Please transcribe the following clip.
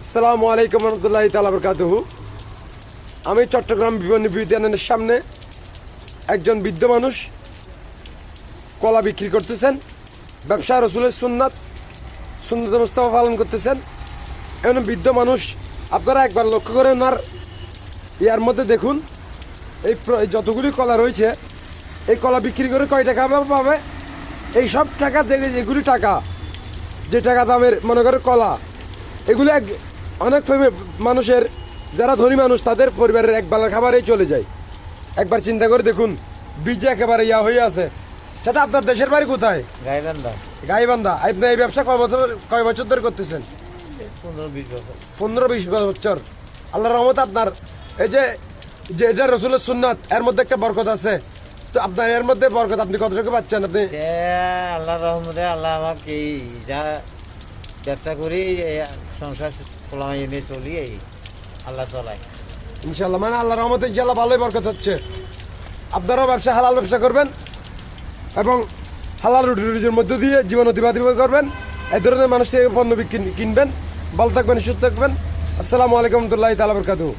আসসালামু আলাইকুম রহমতুল্লাহি তাআলা বারাকাতুহু। আমি চট্টগ্রাম বিপণনের সামনে একজন বৃদ্ধ মানুষ কলা বিক্রি করতেছেন, ব্যবসা রসুলের সুন্নাত মুস্তাফা পালন করতেছেন। এমন বৃদ্ধ মানুষ আপনারা একবার লক্ষ্য করে ওনার ইয়ার মধ্যে দেখুন, এই যতগুলি কলা রয়েছে এই কলা বিক্রি করে কয় টাকা পাবে। এই সব টাকা দেখে যেগুলি টাকা, যে টাকা দামের মনে করে কলা, এগুলো অনেক মানুষের যারা ধনী মানুষ তাদের পরিবারের এক বেলার খাবারেই চলে যায়। একবার চিন্তা করে দেখুন, বীজে একেবারে ইয়া হয়ে আছে। সেটা আপনার দেশের বাড়ি কোথায়? গাইবান্ধা। গাইবান্ধা। আপনি এই ব্যবসা কয় বছর ধরে করতেছেন? 15-20 বছর। 15-20 বছর। আল্লাহর রহমত আপনার এই যে এটা রসুলের সুন্নাত, এর মধ্যে একটা বরকত আছে। তো আপনার এর মধ্যে বরকত আপনি কতটুকু পাচ্ছেন? আপনি আল্লাহর রহমতে আল্লাহ আমাকে এই যা ব্যবসা করি, সংসার পোলামাই এনে চলি, এই আল্লাহ চলায় ইনশাল্লাহ। মানে আল্লাহর রহমতে ইনশাল্লাহ ভালোই বরকত হচ্ছে। আপনারাও ব্যবসা হালাল ব্যবসা করবেন এবং হালাল রুজির মধ্য দিয়ে জীবন অতিবাহিত করবেন। এই ধরনের মানুষ থেকে পণ্য কিনবেন। ভালো থাকবেন, সুস্থ থাকবেন। আসসালামু আলাইকুম রহমতুল্লাহি তাআলা বারাকাতুহু।